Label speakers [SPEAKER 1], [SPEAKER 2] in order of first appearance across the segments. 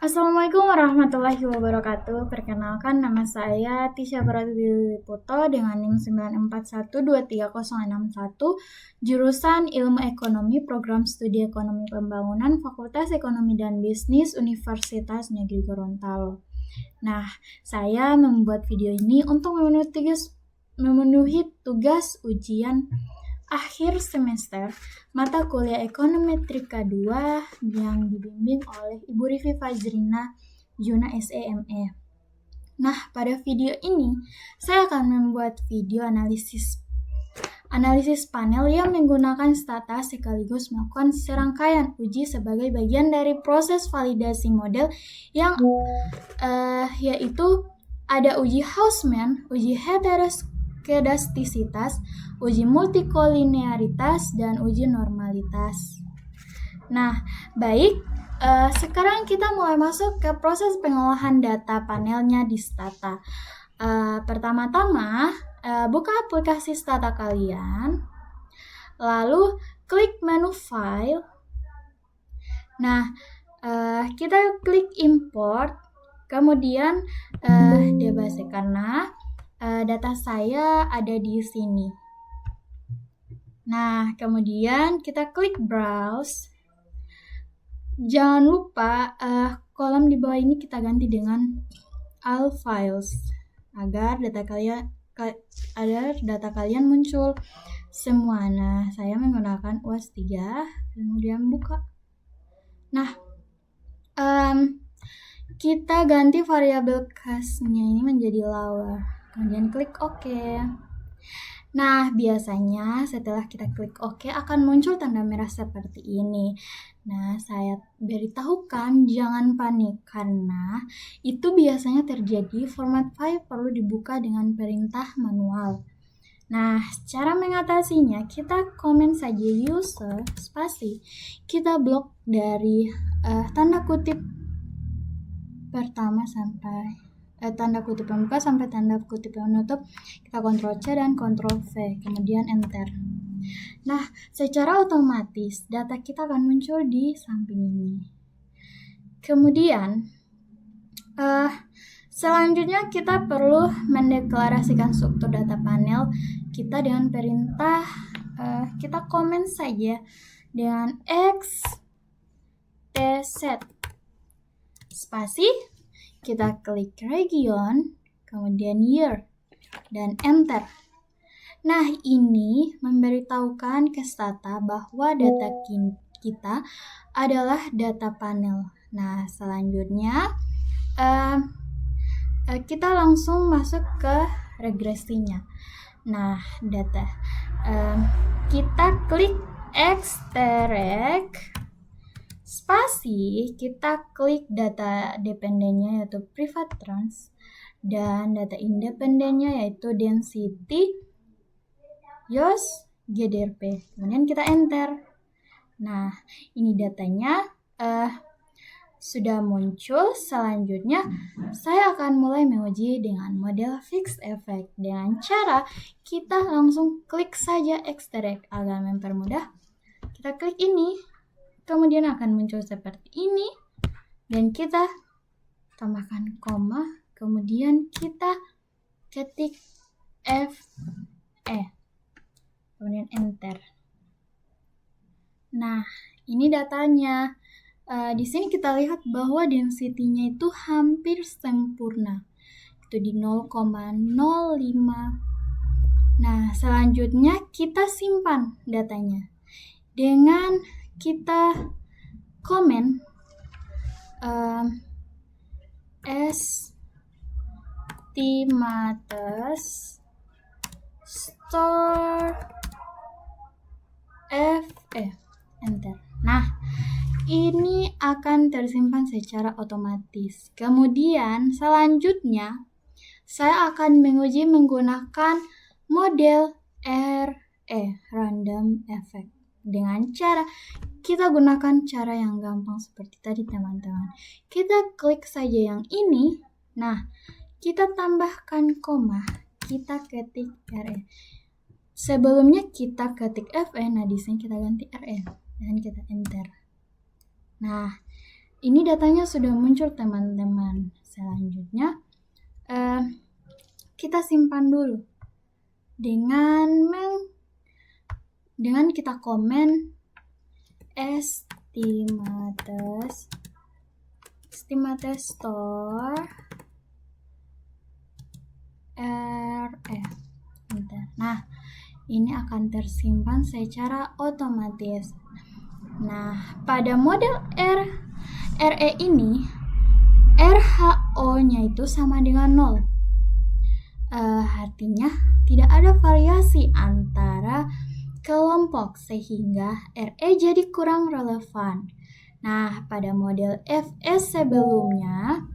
[SPEAKER 1] Assalamualaikum warahmatullahi wabarakatuh. Perkenalkan, nama saya Tisha Pratiwi Puto dengan NIM 941236061, jurusan Ilmu Ekonomi, Program Studi Ekonomi Pembangunan, Fakultas Ekonomi dan Bisnis, Universitas Negeri Gorontalo. Nah, saya membuat video ini untuk memenuhi tugas ujian akhir semester mata kuliah Ekonometrika 2 yang dibimbing oleh Ibu Rivi Fajrina Juna SEME. Nah, pada video ini saya akan membuat video analisis panel yang menggunakan stata sekaligus melakukan serangkaian uji sebagai bagian dari proses validasi model yang yaitu ada uji Hausmann, uji heterokedastisitas, uji multikolinearitas, dan uji normalitas. Nah, baik, sekarang kita mulai masuk ke proses pengolahan data panelnya di Stata. Pertama-tama, buka aplikasi Stata kalian, lalu klik menu File. Nah, kita klik Import, kemudian DBase karena data saya ada di sini. Nah, kemudian kita klik Browse. Jangan lupa kolom di bawah ini kita ganti dengan All Files agar data kalian muncul semua. Nah, saya menggunakan UAS 3, kemudian buka. Nah, kita ganti variabel cast-nya ini menjadi lower. Kemudian klik OK. Nah, biasanya setelah kita klik OK akan muncul tanda merah seperti ini. Nah, saya beritahukan jangan panik karena itu biasanya terjadi format file perlu dibuka dengan perintah manual. Nah, cara mengatasinya kita komen saja user spasi, kita blok dari tanda kutip pertama sampai tanda kutip pembuka sampai tanda kutip penutup, kita Ctrl C dan Ctrl V, kemudian Enter. Nah, secara otomatis data kita akan muncul di samping ini. Kemudian, selanjutnya kita perlu mendeklarasikan struktur data panel kita dengan perintah, kita komen saja dengan xtset spasi, kita klik region, kemudian year, dan enter. Nah, ini memberitahukan ke Stata bahwa data kita adalah data panel. Nah, selanjutnya kita langsung masuk ke regresinya. Nah, data kita klik extract spasi, kita klik data dependennya yaitu private trans, dan data independennya yaitu density YOS GDRP. Kemudian kita enter. Nah, ini datanya sudah muncul. Selanjutnya saya akan mulai menguji dengan model fixed effect dengan cara kita langsung klik saja extract agar mempermudah. Kita klik ini, kemudian akan muncul seperti ini, dan kita tambahkan koma, kemudian kita ketik FE, kemudian enter. Nah, ini datanya. Di sini kita lihat bahwa density-nya itu hampir sempurna, itu di 0,05. Nah, selanjutnya kita simpan datanya dengan kita komen estimates store FE, enter. Nah, ini akan tersimpan secara otomatis. Kemudian selanjutnya saya akan menguji menggunakan model RE, random effect, dengan cara kita gunakan cara yang gampang seperti tadi teman-teman. Kita klik saja yang ini. Nah, kita tambahkan koma, kita ketik RE. Sebelumnya kita ketik FE, nah di sini kita ganti RE dan kita enter. Nah, ini datanya sudah muncul teman-teman. Selanjutnya kita simpan dulu dengan kita komen estimates store RE. Nah, ini akan tersimpan secara otomatis. Nah, pada model RE ini RHO-nya itu sama dengan 0. Artinya tidak ada variasi antara kelompok sehingga RE jadi kurang relevan. Nah, pada model FE sebelumnya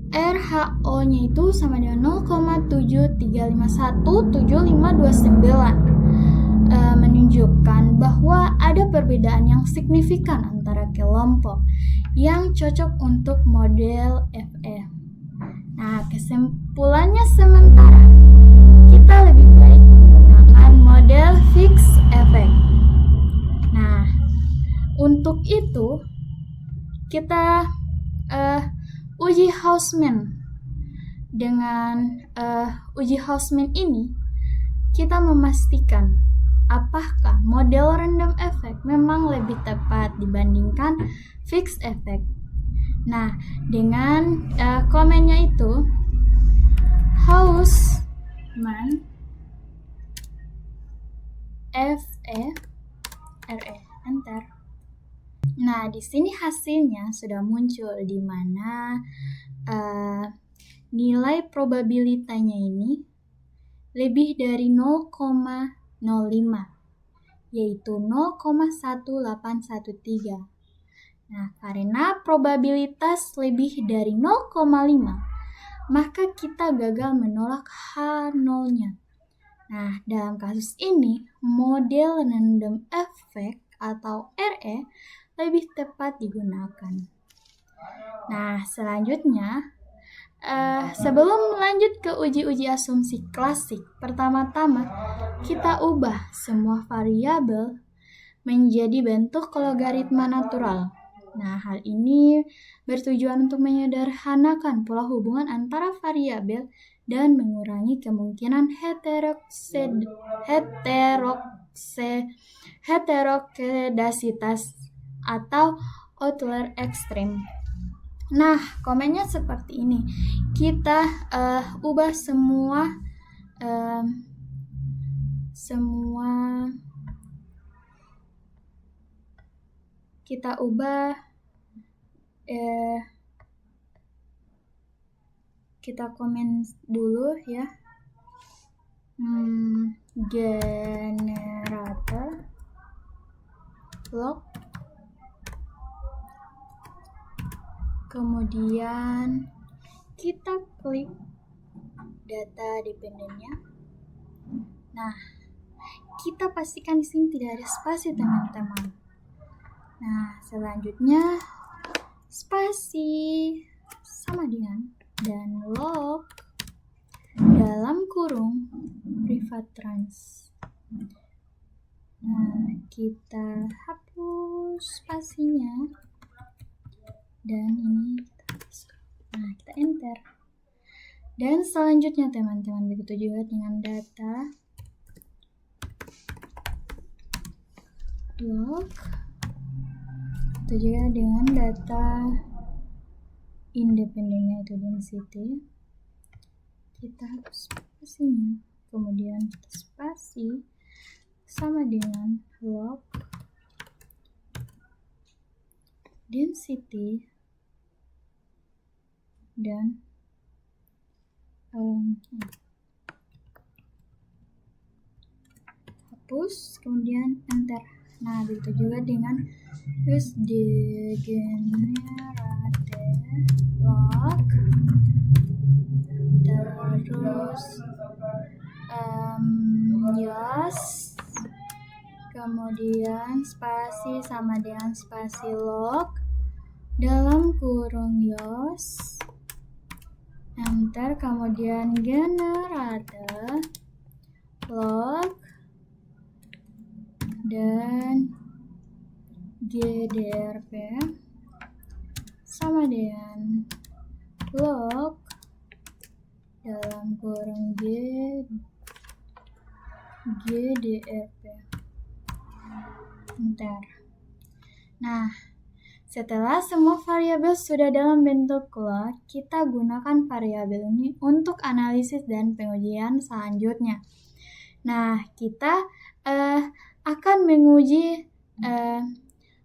[SPEAKER 1] RHO-nya itu sama dengan 0,73517529, menunjukkan bahwa ada perbedaan yang signifikan antara kelompok yang cocok untuk model FE. Nah, kesimpulannya sementara kita lebih baik menggunakan model fixed effect. Nah, untuk itu kita uji Hausman. Dengan uji Hausman ini kita memastikan apakah model random effect memang lebih tepat dibandingkan fixed effect. Nah, dengan komennya itu Hausman FE RE, enter. Nah, di sini hasilnya sudah muncul di mana nilai probabilitasnya ini lebih dari 0,05, yaitu 0,1813. Nah, karena probabilitas lebih dari 0,5, maka kita gagal menolak H0-nya. Nah, dalam kasus ini, model random effect atau RE lebih tepat digunakan. Nah, selanjutnya, sebelum lanjut ke uji-uji asumsi klasik, pertama-tama kita ubah semua variabel menjadi bentuk logaritma natural. Nah, hal ini bertujuan untuk menyederhanakan pola hubungan antara variabel dan mengurangi kemungkinan heterokedasitas atau outlier ekstrim. Nah, komennya seperti ini. Kita ubah semua kita ubah kita komen dulu ya. Generator log, kemudian kita klik data dependennya. Nah, kita pastikan di sini tidak ada spasi teman-teman. Nah, selanjutnya spasi sama dengan dan log dalam kurung private trans. Nah, kita hapus spasinya dan ini kita hapus. Nah, kita enter. Dan selanjutnya teman-teman, begitu juga dengan data log, itu juga dengan data independennya itu density, kita hapus spasinya, kemudian kita spasi sama dengan log density dan hapus, kemudian enter. Nah, begitu juga dengan terus degenerate log, terus yes, kemudian spasi sama dengan spasi log, dalam kurung yos, enter, kemudian generator, log, dan gdrp sama dengan log dalam kurung gdrp, enter. Nah, setelah semua variabel sudah dalam bentuk log, kita gunakan variabel ini untuk analisis dan pengujian selanjutnya. Nah, kita akan menguji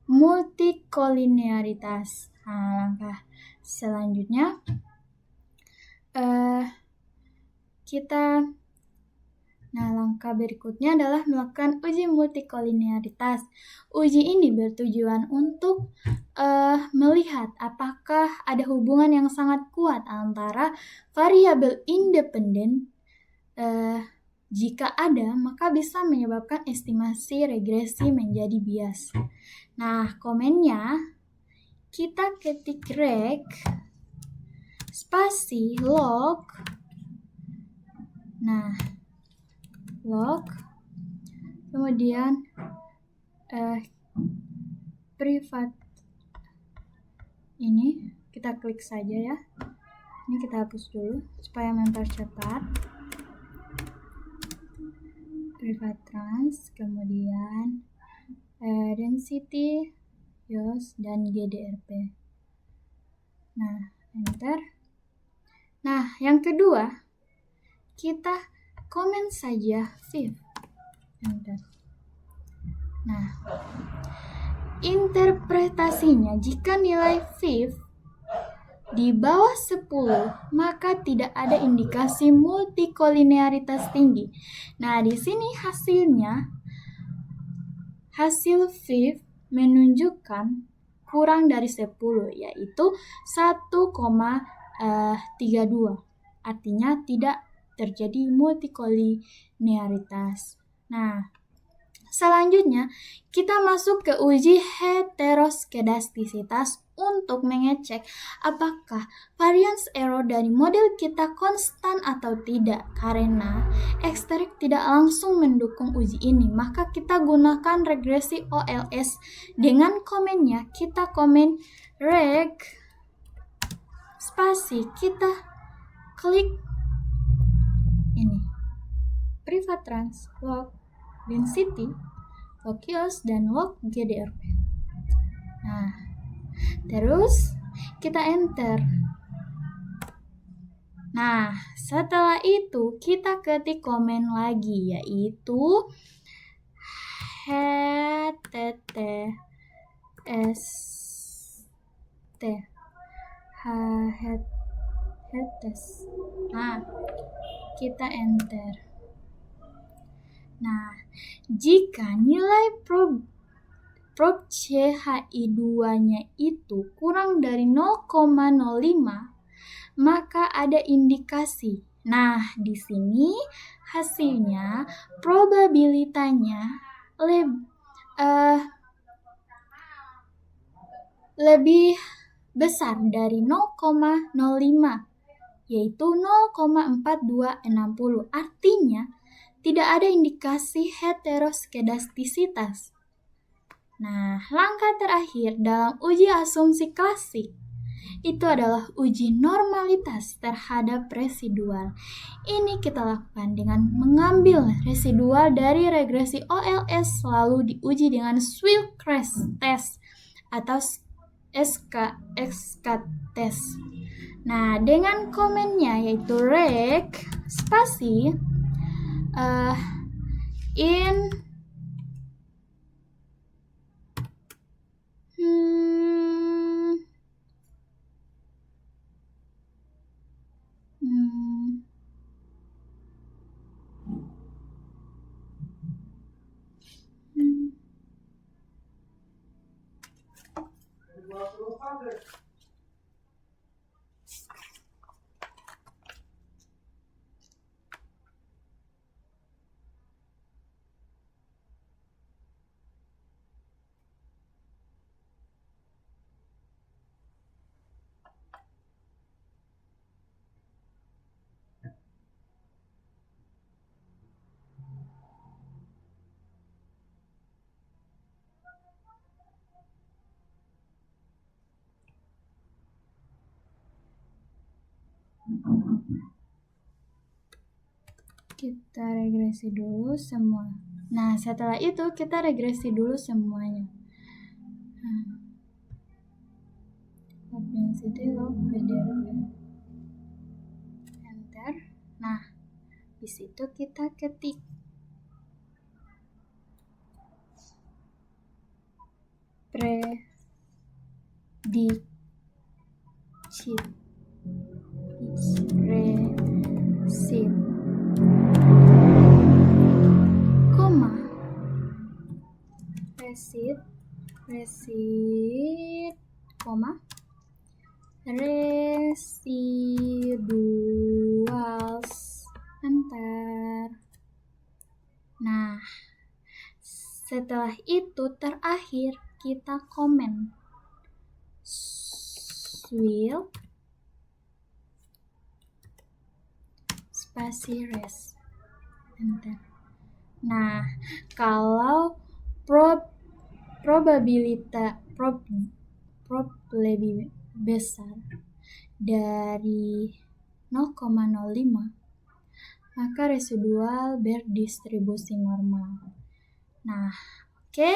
[SPEAKER 1] multikolinearitas. Nah, langkah selanjutnya langkah berikutnya adalah melakukan uji multikolinearitas. Uji ini bertujuan untuk melihat apakah ada hubungan yang sangat kuat antara variabel independen. Jika ada, maka bisa menyebabkan estimasi regresi menjadi bias. Nah, komennya kita ketik reg spasi log. Nah, log, kemudian privat ini kita klik saja ya. Ini kita hapus dulu supaya mempercepat. Privat trans, kemudian density, yos, dan gdrp. Nah, enter. Nah, yang kedua, kita komen saja Viv. Enter. Nah, interpretasinya jika nilai Viv di bawah 10, maka tidak ada indikasi multikolinearitas tinggi. Nah, di sini hasil Viv menunjukkan kurang dari 10, yaitu 1,32. Artinya tidak terjadi multikolinearitas. Nah, selanjutnya kita masuk ke uji heteroskedastisitas untuk mengecek apakah variance error dari model kita konstan atau tidak. Karena ekstrak tidak langsung mendukung uji ini, maka kita gunakan regresi OLS. Dengan komennya, kita komen reg spasi, kita klik ini privat trans, log density, log yos, dan log gdrp. Nah, terus kita enter. Nah, setelah itu kita ketik komen lagi, yaitu https. Nah, kita enter. Nah, jika nilai prob CHI2-nya itu kurang dari 0,05, maka ada indikasi. Nah, di sini hasilnya probabilitasnya lebih besar dari 0,05, yaitu 0,4260. Artinya tidak ada indikasi heteroskedastisitas. Nah, langkah terakhir dalam uji asumsi klasik itu adalah uji normalitas terhadap residual. Ini kita lakukan dengan mengambil residual dari regresi OLS lalu diuji dengan Swilcrest test atau SK test. Nah, dengan komennya yaitu reg spasi Kita regresi dulu semua. Nah, setelah itu kita regresi dulu semuanya. Log density, log PDRB. Enter. Nah, di situ kita ketik resid koma resid koma residuals. Enter. Nah, setelah itu terakhir kita komen swil spasi res. Enter. Nah, kalau probabilitas lebih besar dari 0,05, maka residual berdistribusi normal. Nah, oke.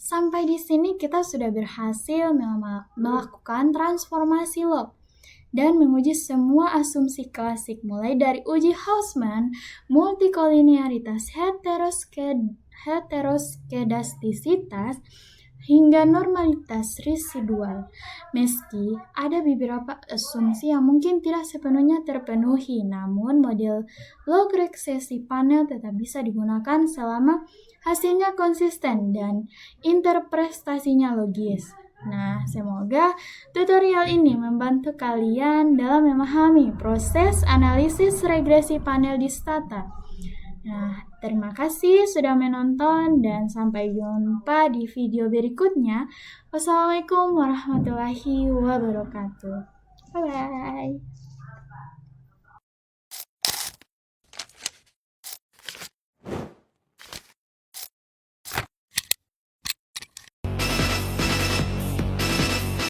[SPEAKER 1] Sampai di sini kita sudah berhasil melakukan transformasi log dan menguji semua asumsi klasik, mulai dari uji Hausman, multikolinearitas, heteroskedastisitas, hingga normalitas residual. Meski ada beberapa asumsi yang mungkin tidak sepenuhnya terpenuhi, namun model log regresi panel tetap bisa digunakan selama hasilnya konsisten dan interpretasinya logis. Nah, semoga tutorial ini membantu kalian dalam memahami proses analisis regresi panel di Stata. Nah, terima kasih sudah menonton dan sampai jumpa di video berikutnya. Wassalamualaikum warahmatullahi wabarakatuh. Bye-bye.